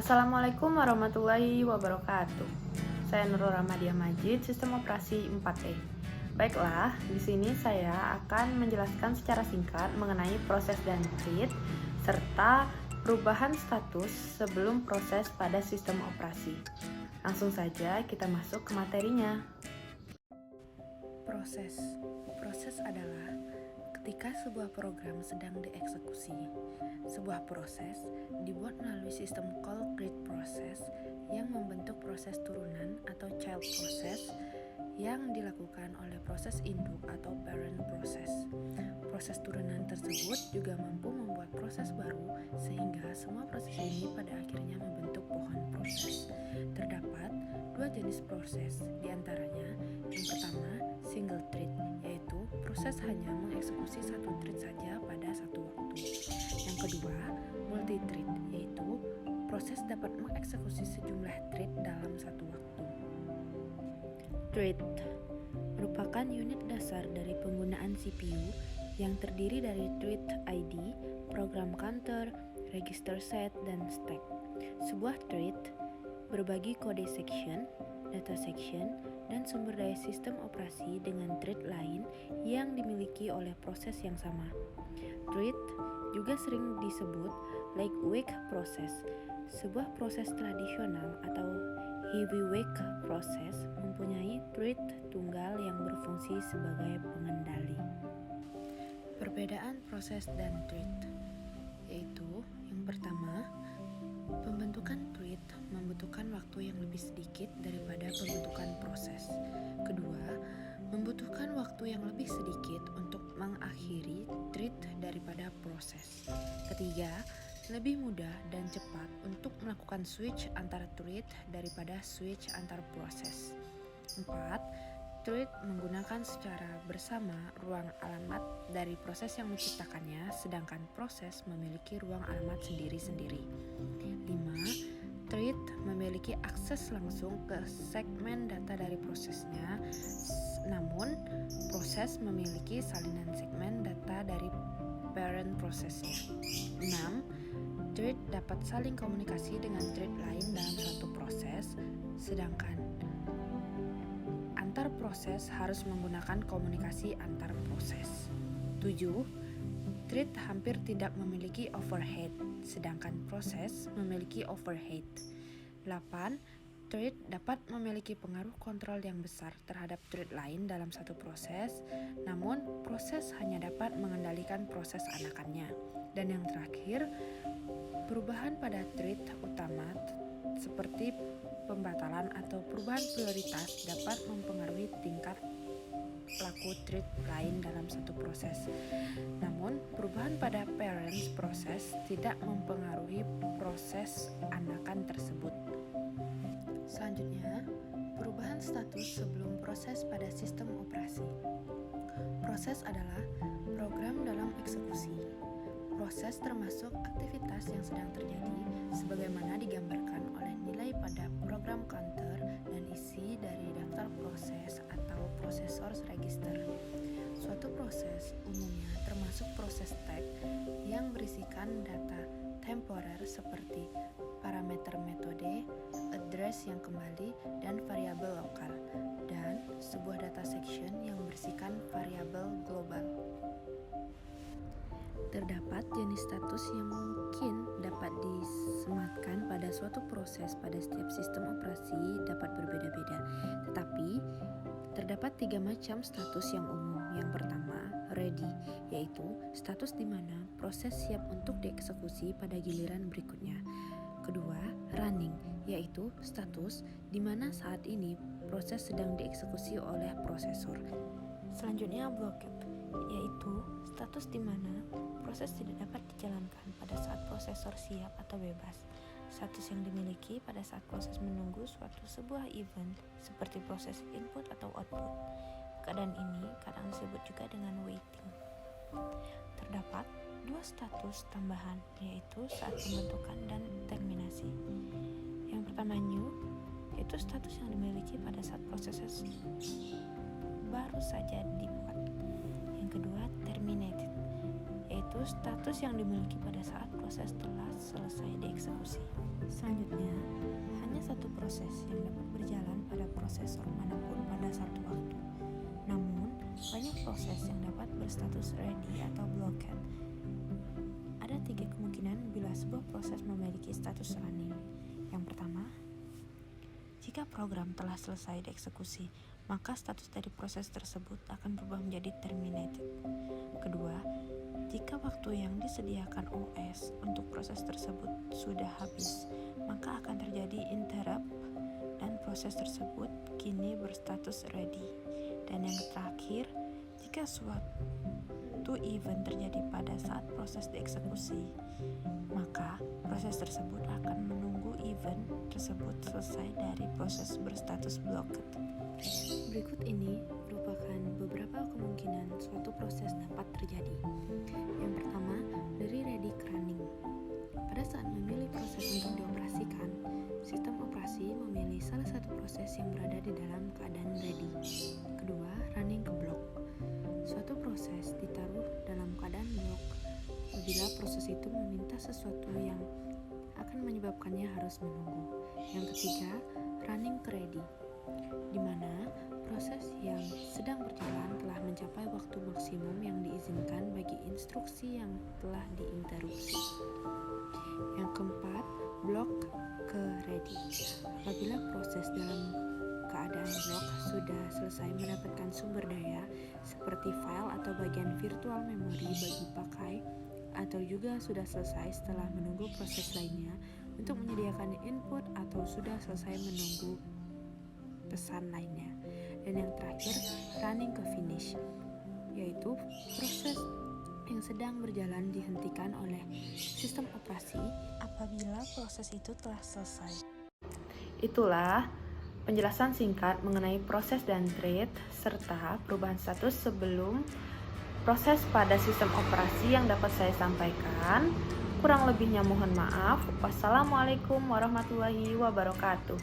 Assalamualaikum warahmatullahi wabarakatuh. Saya Nurul Ramadia Majid, Sistem Operasi 4E. Baiklah, di sini saya akan menjelaskan secara singkat mengenai proses dan treat serta perubahan status sebelum proses pada sistem operasi. Langsung saja kita masuk ke materinya. Proses adalah ketika sebuah program sedang dieksekusi. Sebuah proses dibuat melalui sistem call create process yang membentuk proses turunan atau child process yang dilakukan oleh proses induk atau parent process. Proses turunan tersebut juga mampu membuat proses baru sehingga semua proses ini pada akhirnya membentuk pohon proses. Terdapat dua jenis proses, diantaranya yang pertama single thread, yaitu proses hanya mengeksekusi satu thread saja pada satu waktu. Yang kedua, multi thread, yaitu proses dapat mengeksekusi sejumlah thread dalam satu waktu. Thread merupakan unit dasar dari penggunaan CPU yang terdiri dari thread ID, program counter, register set, dan stack. Sebuah thread berbagi kode section, data section, dan sumber daya sistem operasi dengan thread lain yang dimiliki oleh proses yang sama. Thread juga sering disebut like-wake process. Sebuah proses tradisional atau heavy-wake process mempunyai thread tunggal yang berfungsi sebagai pengendali. Perbedaan proses dan thread yaitu yang pertama, pembentukan thread membutuhkan waktu yang lebih sedikit daripada pembentukan proses. Kedua, membutuhkan waktu yang lebih sedikit untuk mengakhiri thread daripada proses. Ketiga, lebih mudah dan cepat untuk melakukan switch antara thread daripada switch antar proses. 4. Thread menggunakan secara bersama ruang alamat dari proses yang menciptakannya, sedangkan proses memiliki ruang alamat sendiri-sendiri. 5. Thread memiliki akses langsung ke segmen data dari prosesnya, namun proses memiliki salinan segmen data dari parent prosesnya. 6. Thread dapat saling komunikasi dengan thread lain dalam suatu proses, sedangkan antar proses harus menggunakan komunikasi antar proses. 7. Thread hampir tidak memiliki overhead, sedangkan proses memiliki overhead. 8. Thread dapat memiliki pengaruh kontrol yang besar terhadap thread lain dalam satu proses, namun proses hanya dapat mengendalikan proses anakannya. Dan yang terakhir, perubahan pada thread utama seperti pembatalan atau perubahan prioritas dapat mempengaruhi tingkat laku thread lain dalam satu proses. Namun, perubahan pada parent proses tidak mempengaruhi proses anakan tersebut. Selanjutnya, perubahan status sebelum proses pada sistem operasi. Proses adalah program dalam eksekusi. Proses termasuk aktivitas yang sedang terjadi sebagaimana digambarkan oleh nilai pada program counter dan isi dari daftar proses atau processors register. Suatu proses umumnya termasuk proses tag yang berisikan data temporer seperti parameter metode, address yang kembali, dan variabel lokal, dan sebuah data section yang berisikan variabel global. Terdapat jenis status yang mungkin dapat disematkan pada suatu proses pada setiap sistem operasi dapat berbeda-beda. Tetapi, terdapat 3 macam status yang umum. Yang pertama, ready, yaitu status di mana proses siap untuk dieksekusi pada giliran berikutnya. Kedua, running, yaitu status di mana saat ini proses sedang dieksekusi oleh prosesor. Selanjutnya, blocked, yaitu status di mana proses tidak dapat dijalankan pada saat prosesor siap atau bebas. Status yang dimiliki pada saat proses menunggu sebuah event seperti proses input atau output. Keadaan ini kadang disebut juga dengan waiting. Terdapat 2 status tambahan, yaitu saat pembentukan dan terminasi. Yang pertama, new, yaitu status yang dimiliki pada saat proses baru saja dibuat. Yang kedua, terminated, yaitu status yang dimiliki pada saat proses telah selesai dieksekusi. Selanjutnya, hanya satu proses yang dapat berjalan pada prosesor manapun pada satu waktu. Namun, banyak proses yang dapat berstatus ready atau blocked. Ada 3 kemungkinan bila sebuah proses memiliki status running. Yang pertama, jika program telah selesai dieksekusi, maka status dari proses tersebut akan berubah menjadi terminated. Kedua, jika waktu yang disediakan OS untuk proses tersebut sudah habis, maka akan terjadi interrupt dan proses tersebut kini berstatus ready. Dan yang terakhir, jika suatu event terjadi pada saat proses dieksekusi, maka proses tersebut akan menunggu event tersebut selesai dari proses berstatus blocked. Berikut ini merupakan beberapa kemungkinan suatu proses dapat terjadi. Yang pertama, dari ready ke running. Pada saat memilih proses untuk dioperasikan, sistem operasi memilih salah satu proses yang berada di dalam keadaan ready. Kedua, running ke block. Suatu proses ditaruh dalam keadaan block apabila proses itu meminta sesuatu yang akan menyebabkannya harus menunggu. Yang ketiga, running ke ready, di mana proses yang sedang berjalan telah mencapai waktu maksimum yang diizinkan bagi instruksi yang telah diinterupsi. Yang keempat, block ke ready. Apabila proses dalam keadaan block sudah selesai mendapatkan sumber daya seperti file atau bagian virtual memori bagi pakai, atau juga sudah selesai setelah menunggu proses lainnya untuk menyediakan input, atau sudah selesai menunggu pesan lainnya. Dan yang terakhir, running ke finish, yaitu proses yang sedang berjalan dihentikan oleh sistem operasi apabila proses itu telah selesai. Itulah penjelasan singkat mengenai proses dan thread serta perubahan status sebelum proses pada sistem operasi yang dapat saya sampaikan. Kurang lebihnya mohon maaf. Wassalamualaikum warahmatullahi wabarakatuh.